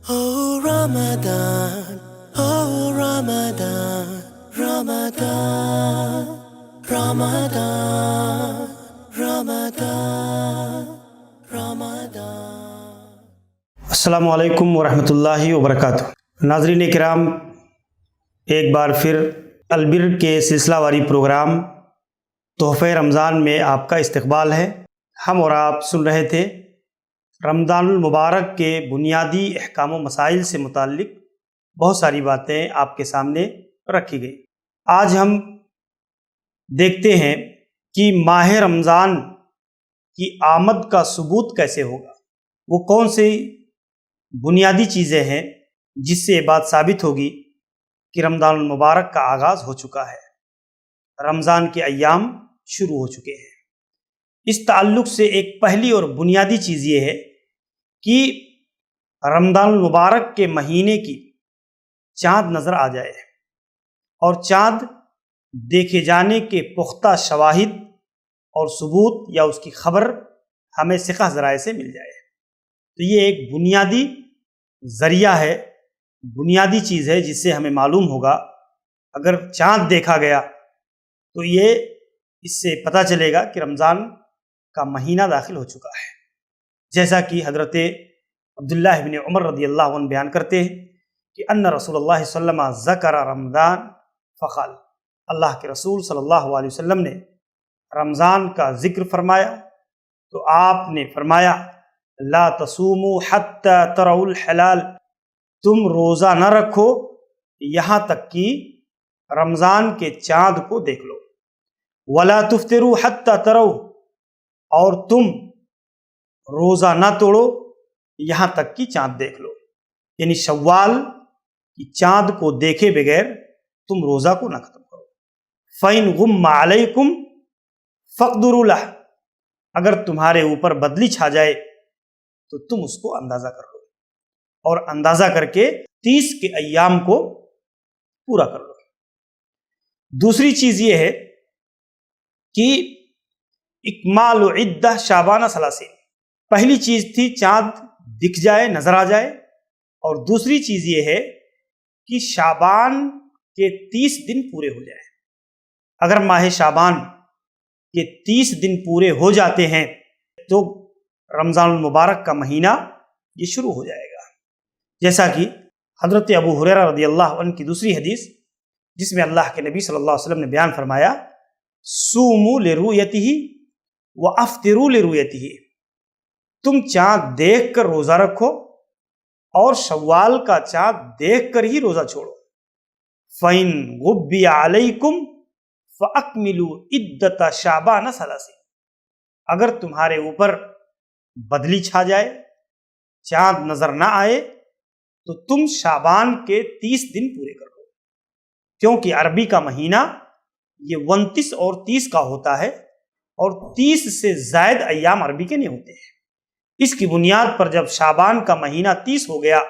Oh Ramadan, oh Ramadan, Ramadan, Ramadan, Ramadan, Ramadan. السلام علیکم ورحمۃ اللہ وبرکاتہ۔ ناظرین کرام، ایک بار پھر البر کے سلسلہ واری پروگرام تحفہ رمضان میں آپ کا استقبال ہے۔ ہم اور آپ سن رہے تھے رمضان المبارک کے بنیادی احکام و مسائل سے متعلق بہت ساری باتیں آپ کے سامنے رکھی گئی۔ آج ہم دیکھتے ہیں کہ ماہ رمضان کی آمد کا ثبوت کیسے ہوگا، وہ کون سی بنیادی چیزیں ہیں جس سے یہ بات ثابت ہوگی کہ رمضان المبارک کا آغاز ہو چکا ہے، رمضان کے ایام شروع ہو چکے ہیں۔ اس تعلق سے ایک پہلی اور بنیادی چیز یہ ہے کہ رمضان المبارک کے مہینے کی چاند نظر آ جائے اور چاند دیکھے جانے کے پختہ شواہد اور ثبوت یا اس کی خبر ہمیں ثقہ ذرائع سے مل جائے۔ تو یہ ایک بنیادی ذریعہ ہے، بنیادی چیز ہے جس سے ہمیں معلوم ہوگا اگر چاند دیکھا گیا تو یہ اس سے پتہ چلے گا کہ رمضان کا مہینہ داخل ہو چکا ہے۔ جیسا کہ حضرت عبداللہ بن عمر رضی اللہ عنہ بیان کرتے ہیں کہ ان رسول اللہ صلی اللہ علیہ وسلم ذکر رمضان فقال، اللہ کے رسول صلی اللہ علیہ وسلم نے رمضان کا ذکر فرمایا تو آپ نے فرمایا لا تصوموا حتی تروا الحلال، تم روزہ نہ رکھو یہاں تک کہ رمضان کے چاند کو دیکھ لو، ولا تفطروا حتی تروا، اور تم روزہ نہ توڑو یہاں تک کہ چاند دیکھ لو، یعنی شوال کی چاند کو دیکھے بغیر تم روزہ کو نہ ختم کرو۔ فَإِنْ غُمَّ عَلَيْكُمْ فَاقْدُرُوا لَهُ، اگر تمہارے اوپر بدلی چھا جائے تو تم اس کو اندازہ کر لو اور اندازہ کر کے 30 کے ایام کو پورا کر لو۔ دوسری چیز یہ ہے کہ اکمال عدہ شعبان 30، پہلی چیز تھی چاند دکھ جائے، نظر آ جائے، اور دوسری چیز یہ ہے کہ شعبان کے 30 دن پورے ہو جائیں۔ اگر ماہ شعبان کے 30 دن پورے ہو جاتے ہیں تو رمضان المبارک کا مہینہ یہ شروع ہو جائے گا، جیسا کہ حضرت ابو ہریرہ رضی اللہ عنہ کی دوسری حدیث جس میں اللہ کے نبی صلی اللہ علیہ وسلم نے بیان فرمایا صوموا لرؤیتہ وافطروا لرؤیتہ، تم چاند دیکھ کر روزہ رکھو اور شوال کا چاند دیکھ کر ہی روزہ چھوڑو۔ فَإِنْ غُبِّيَ عَلَيْكُمْ فَأَكْمِلُوا عِدَّةَ شَعْبَانَ 30، اگر تمہارے اوپر بدلی چھا جائے، چاند نظر نہ آئے تو تم شعبان کے 30 دن پورے کر لو، کیونکہ عربی کا مہینہ یہ 29 اور 30 کا ہوتا ہے اور 30 سے زائد ایام عربی کے نہیں ہوتے ہیں۔ اس کی بنیاد پر جب شعبان کا مہینہ 30 ہو گیا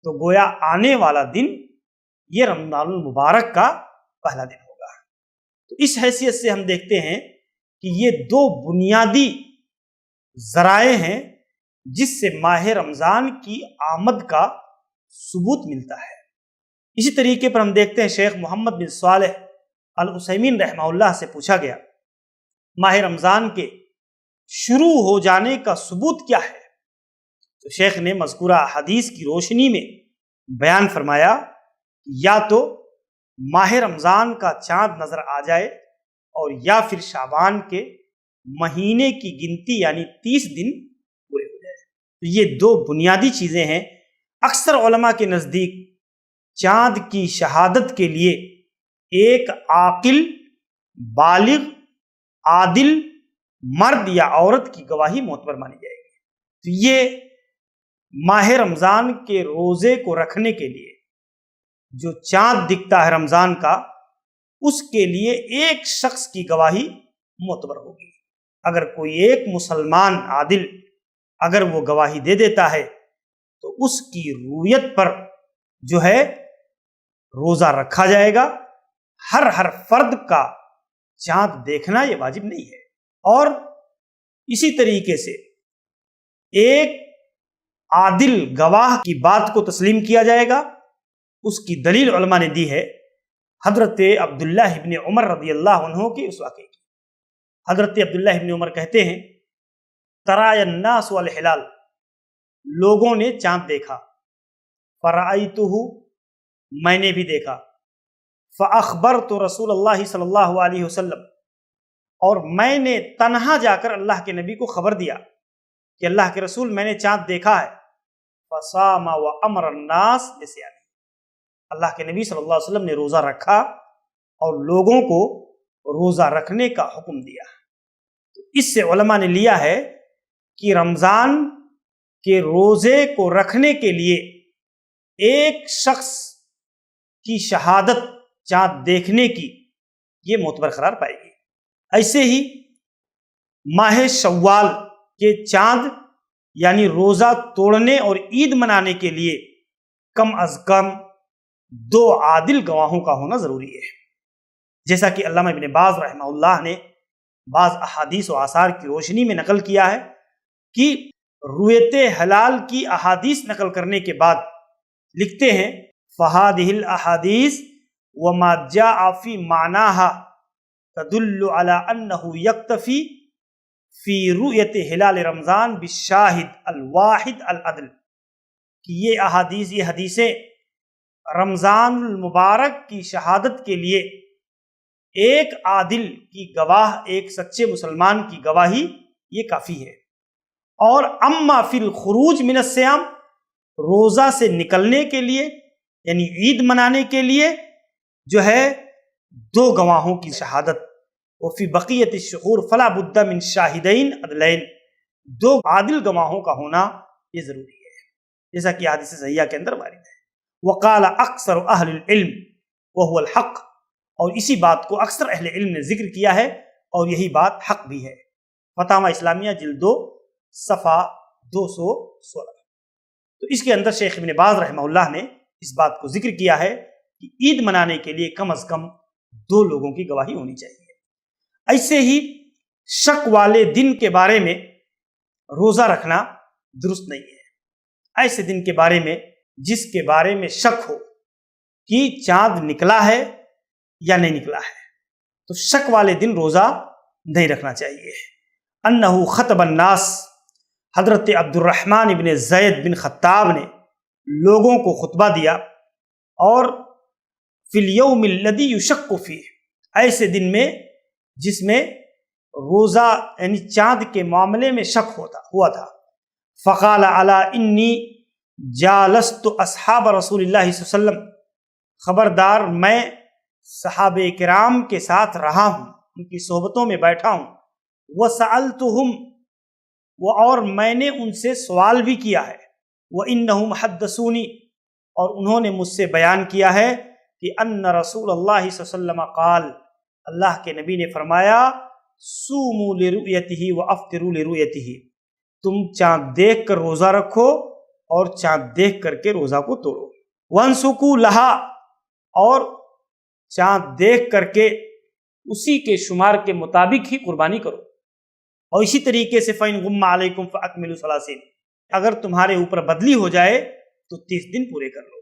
تو گویا آنے والا دن یہ رمضان المبارک کا پہلا دن ہوگا۔ تو اس حیثیت سے ہم دیکھتے ہیں کہ یہ دو بنیادی ذرائع ہیں جس سے ماہ رمضان کی آمد کا ثبوت ملتا ہے۔ اسی طریقے پر ہم دیکھتے ہیں شیخ محمد بن صالح العثیمین رحمہ اللہ سے پوچھا گیا ماہ رمضان کے شروع ہو جانے کا ثبوت کیا ہے، تو شیخ نے مذکورہ حدیث کی روشنی میں بیان فرمایا یا تو ماہ رمضان کا چاند نظر آ جائے اور یا پھر شعبان کے مہینے کی گنتی یعنی 30 دن پورے ہو جائے۔ تو یہ دو بنیادی چیزیں ہیں۔ اکثر علماء کے نزدیک چاند کی شہادت کے لیے ایک عاقل، بالغ، عادل مرد یا عورت کی گواہی معتبر مانی جائے گی۔ تو یہ ماہ رمضان کے روزے کو رکھنے کے لیے جو چاند دکھتا ہے رمضان کا، اس کے لیے ایک شخص کی گواہی معتبر ہوگی۔ اگر کوئی ایک مسلمان عادل اگر وہ گواہی دے دیتا ہے تو اس کی رویت پر جو ہے روزہ رکھا جائے گا۔ ہر فرد کا چاند دیکھنا یہ واجب نہیں ہے، اور اسی طریقے سے ایک عادل گواہ کی بات کو تسلیم کیا جائے گا، اس کی دلیل علماء نے دی ہے حضرت عبداللہ ابن عمر رضی اللہ عنہ کے اس واقعے کی۔ حضرت عبداللہ ابن عمر کہتے ہیں ترای الناس والہلال، لوگوں نے چاند دیکھا، فرأیتہ، میں نے بھی دیکھا، فاخبرت رسول اللہ صلی اللہ علیہ وسلم، اور میں نے تنہا جا کر اللہ کے نبی کو خبر دیا کہ اللہ کے رسول میں نے چاند دیکھا ہے، فصام وامر الناس بصیامہ، اللہ کے نبی صلی اللہ علیہ وسلم نے روزہ رکھا اور لوگوں کو روزہ رکھنے کا حکم دیا۔ تو اس سے علماء نے لیا ہے کہ رمضان کے روزے کو رکھنے کے لیے ایک شخص کی شہادت چاند دیکھنے کی یہ معتبر قرار پائے گی۔ ایسے ہی ماہ شوال کے چاند یعنی روزہ توڑنے اور عید منانے کے لیے کم از کم 2 عادل گواہوں کا ہونا ضروری ہے، جیسا کہ علامہ ابن باز رحمہ اللہ نے بعض احادیث و آثار کی روشنی میں نقل کیا ہے کہ رویت حلال کی احادیث نقل کرنے کے بعد لکھتے ہیں فہادہ الاحادیث وما جاء فی معناها تدل علی انہ یکتفی فی رؤیت ہلال رمضان بالشاہد الواحد العدل، کہ یہ حدیثیں رمضان المبارک کی شہادت کے لیے ایک عادل کی گواہ، ایک سچے مسلمان کی گواہی یہ کافی ہے۔ اور اما فی الخروج من الصیام، روزہ سے نکلنے کے لیے یعنی عید منانے کے لیے جو ہے 2 گواہوں کی شہادت، وفی بقیت الشہور فلا بد من شاہدین عدلین، 2 عادل گواہوں کا ہونا یہ ضروری ہے، جیسا کہ حدیث صحیحہ کے اندر وارد ہے۔ وقال اکثر اہل العلم وهو الحق، اور اسی بات کو اکثر اہل علم نے ذکر کیا ہے اور یہی بات حق بھی ہے۔ فتاوی اسلامیہ جلد 2 صفحہ 216۔ تو اس کے اندر شیخ ابن باز رحمہ اللہ نے اس بات کو ذکر کیا ہے کہ عید منانے کے لیے کم از کم 2 لوگوں کی گواہی ہونی چاہیے۔ ایسے ہی شک والے دن کے بارے میں روزہ رکھنا درست نہیں ہے۔ ایسے دن کے بارے میں جس کے بارے میں شک ہو کہ چاند نکلا ہے یا نہیں نکلا ہے، تو شک والے دن روزہ نہیں رکھنا چاہیے۔ انہ خطب الناس، حضرت عبد الرحمن بن زید بن خطاب نے لوگوں کو خطبہ دیا، اور فی الیوم الذی یشک فیہ، ایسے دن میں جس میں روزہ یعنی چاند کے معاملے میں شک ہوا تھا۔ فقال الا انی جالست اصحاب رسول اللہ صلی اللہ علیہ وسلم، خبردار میں صحابہ کرام کے ساتھ رہا ہوں، ان کی صحبتوں میں بیٹھا ہوں، وسألتہم، اور میں نے ان سے سوال بھی کیا ہے، وانہم حدثونی، اور انہوں نے مجھ سے بیان کیا ہے کہ ان رسول اللہ صلی اللہ علیہ وسلم قال، اللہ کے نبی نے فرمایا صوموا لرؤیتہ وافطروا لرؤیتہ، تم چاند دیکھ کر روزہ رکھو اور چاند دیکھ کر کے روزہ کو توڑو، وانسکوا لہا، اور چاند دیکھ کر کے اسی کے شمار کے مطابق ہی قربانی کرو، اور اسی طریقے سے فَإِن غُمَّ عَلَيْكُمْ فَأَكْمِلُوا 30، اگر تمہارے اوپر بدلی ہو جائے تو 30 دن پورے کر لو۔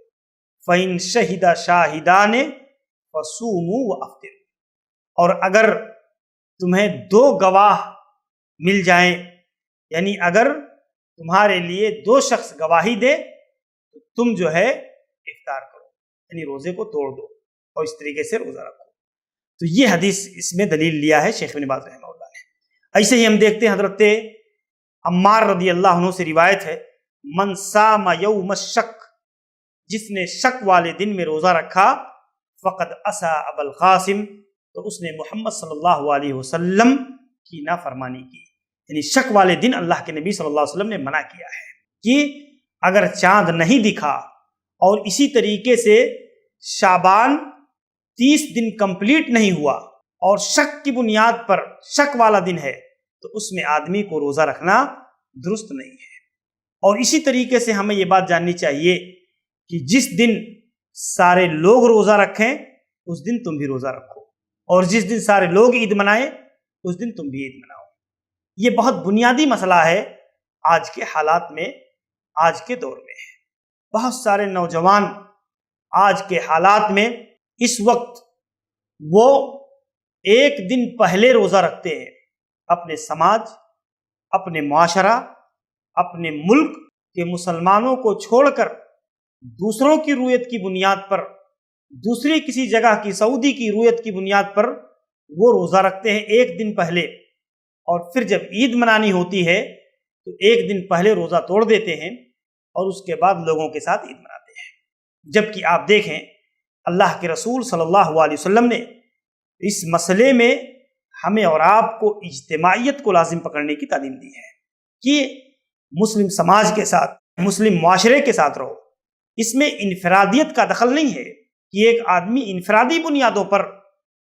فَإِن شَهِدَ شَاهِدَانِ فَصُومُوا وَأَفْطِرُوا، اور اگر تمہیں 2 گواہ مل جائیں، یعنی اگر تمہارے لیے 2 شخص گواہی دے تو تم جو ہے افطار کرو، یعنی روزے کو توڑ دو اور اس طریقے سے روزہ رکھو۔ تو یہ حدیث اس میں دلیل لیا ہے شیخ ابن باز رحمہ اللہ نے۔ ایسے ہی ہم دیکھتے ہیں حضرت عمار رضی اللہ عنہ سے روایت ہے من صام یوم الشک، جس نے شک والے دن میں روزہ رکھا، فقد عصى ابا القاسم، تو اس نے محمد صلی اللہ علیہ وسلم کی نافرمانی کی، یعنی شک والے دن اللہ کے نبی صلی اللہ علیہ وسلم نے منع کیا ہے کہ اگر چاند نہیں دکھا اور اسی طریقے سے شعبان 30 دن کمپلیٹ نہیں ہوا اور شک کی بنیاد پر شک والا دن ہے تو اس میں آدمی کو روزہ رکھنا درست نہیں ہے۔ اور اسی طریقے سے ہمیں یہ بات جاننی چاہیے کہ جس دن سارے لوگ روزہ رکھیں اس دن تم بھی روزہ رکھو، اور جس دن سارے لوگ عید منائیں اس دن تم بھی عید مناؤ۔ یہ بہت بنیادی مسئلہ ہے آج کے حالات میں، آج کے دور میں ہے۔ بہت سارے نوجوان آج کے حالات میں اس وقت وہ ایک دن پہلے روزہ رکھتے ہیں، اپنے سماج، اپنے معاشرہ، اپنے ملک کے مسلمانوں کو چھوڑ کر دوسروں کی رویت کی بنیاد پر، دوسری کسی جگہ کی سعودی کی رویت کی بنیاد پر وہ روزہ رکھتے ہیں ایک دن پہلے، اور پھر جب عید منانی ہوتی ہے تو ایک دن پہلے روزہ توڑ دیتے ہیں اور اس کے بعد لوگوں کے ساتھ عید مناتے ہیں۔ جبکہ آپ دیکھیں اللہ کے رسول صلی اللہ علیہ وسلم نے اس مسئلے میں ہمیں اور آپ کو اجتماعیت کو لازم پکڑنے کی تعلیم دی ہے کہ مسلم سماج کے ساتھ، مسلم معاشرے کے ساتھ رہو۔ اس میں انفرادیت کا دخل نہیں ہے کہ ایک آدمی انفرادی بنیادوں پر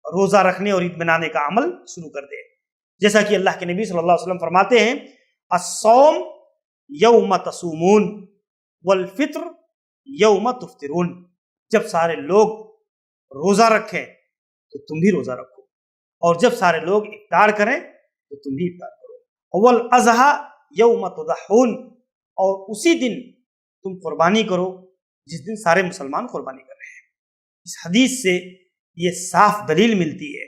روزہ رکھنے اور عید منانے کا عمل شروع کر دے، جیسا کہ اللہ کے نبی صلی اللہ علیہ وسلم فرماتے ہیں الصوم یوم تصومون والفطر یوم تفطرون، جب سارے لوگ روزہ رکھیں تو تم بھی روزہ رکھو، اور جب سارے لوگ افطار کریں تو تم بھی افطار کرو، والاضحیٰ یوم تضحون، اور اسی دن تم قربانی کرو جس دن سارے مسلمان قربانی کر رہے ہیں۔ اس حدیث سے یہ صاف دلیل ملتی ہے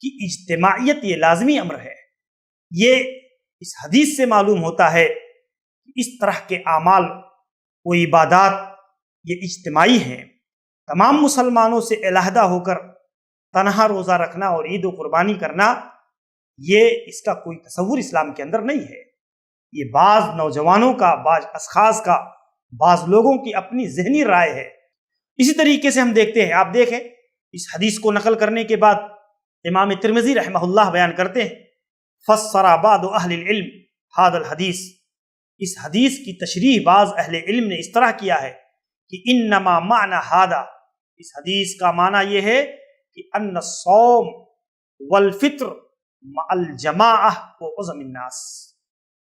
کہ اجتماعیت یہ لازمی امر ہے۔ یہ اس حدیث سے معلوم ہوتا ہے کہ اس طرح کے اعمال و عبادات یہ اجتماعی ہیں۔ تمام مسلمانوں سے علیحدہ ہو کر تنہا روزہ رکھنا اور عید و قربانی کرنا، یہ اس کا کوئی تصور اسلام کے اندر نہیں ہے۔ یہ بعض نوجوانوں کا، بعض اشخاص کا، بعض لوگوں کی اپنی ذہنی رائے ہے۔ اسی طریقے سے ہم دیکھتے ہیں، آپ دیکھیں اس حدیث کو نقل کرنے کے بعد امام ترمذی رحمہ اللہ بیان کرتے ہیں فسر بعض اہل العلم هذا الحدیث، اس حدیث کی تشریح بعض اہل علم نے اس طرح کیا ہے کہ انما معنی هذا، اس حدیث کا معنی یہ ہے کہ ان الصوم والفطر مع الجماعہ وعزم الناس،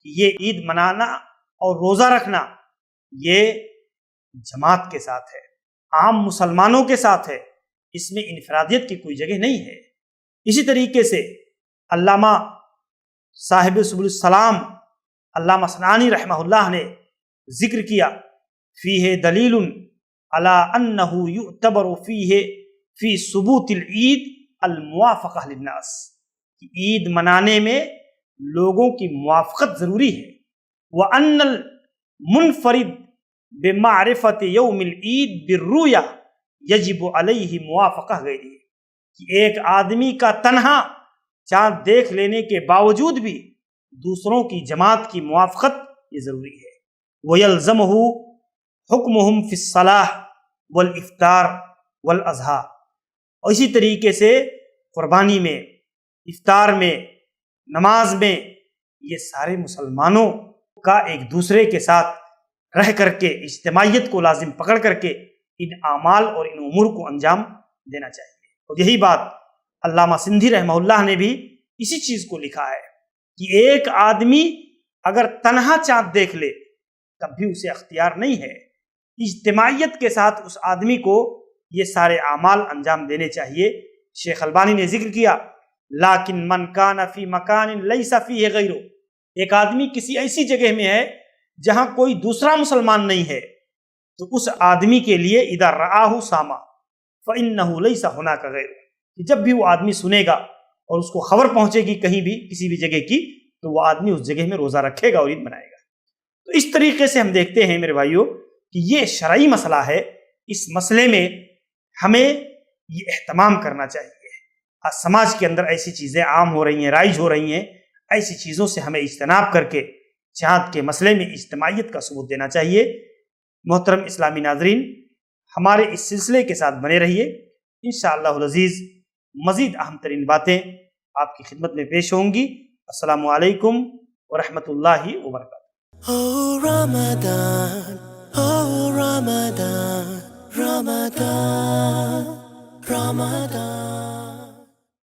کہ یہ عید منانا اور روزہ رکھنا یہ جماعت کے ساتھ ہے، عام مسلمانوں کے ساتھ ہے، اس میں انفرادیت کی کوئی جگہ نہیں ہے۔ اسی طریقے سے علامہ صاحب سبل السلام علامہ صنعانی رحمہ اللہ نے ذکر کیا فیہ دلیل علی انہ یعتبر فیہ فی ثبوت العید الموافقہ للناس، کہ عید منانے میں لوگوں کی موافقت ضروری ہے، وَأَنَّ الْمُنْفَرِدْ بِمَعْرِفَةِ يَوْمِ الْعِيدِ بِالرُّؤْيَا يَجِبُ عَلَيْهِ موافقہ غیرہ، کہ ایک آدمی کا تنہا چاند دیکھ لینے کے باوجود بھی دوسروں کی جماعت کی موافقت یہ ضروری ہے۔ وَيَلْزَمُهُ حُكْمُهُمْ فِي الصَّلَاةِ وَالْإِفْطَارِ وَالْأَضْحَىٰ، اور اسی طریقے سے قربانی میں، افطار میں، نماز میں، یہ سارے مسلمانوں کا ایک دوسرے کے ساتھ رہ کر کے اجتماعیت کو لازم پکڑ کر کے ان اعمال اور ان امور کو انجام دینا چاہیے۔ اور یہی بات علامہ سندھی رحمہ اللہ نے بھی اسی چیز کو لکھا ہے کہ ایک آدمی اگر تنہا چاند دیکھ لے تب بھی اسے اختیار نہیں ہے، اجتماعیت کے ساتھ اس آدمی کو یہ سارے اعمال انجام دینے چاہیے۔ شیخ البانی نے ذکر کیا لیکن من کان فی مکان لیس فیہ غیرہ، ایک آدمی کسی ایسی جگہ میں ہے جہاں کوئی دوسرا مسلمان نہیں ہے تو اس آدمی کے لیے اذا رآہ صام فإنہ لیس ہناک غیرہ، کہ جب بھی وہ آدمی سنے گا اور اس کو خبر پہنچے گی کہیں بھی کسی بھی جگہ کی تو وہ آدمی اس جگہ میں روزہ رکھے گا اور عید منائے گا۔ تو اس طریقے سے ہم دیکھتے ہیں میرے بھائیوں کہ یہ شرعی مسئلہ ہے، اس مسئلے میں ہمیں یہ اہتمام کرنا چاہیے۔ آج سماج کے اندر ایسی چیزیں عام ہو رہی ہیں، رائج ہو رہی ہیں، ایسی چیزوں سے ہمیں اجتناب کر کے چاند کے مسئلے میں اجتماعیت کا ثبوت دینا چاہیے۔ محترم اسلامی ناظرین، ہمارے اس سلسلے کے ساتھ بنے رہیے، انشاءاللہ العزیز مزید اہم ترین باتیں آپ کی خدمت میں پیش ہوں گی۔ السلام علیکم ورحمۃ اللہ وبرکاتہ۔ Oh Ramadan, oh Ramadan, Ramadan, Ramadan.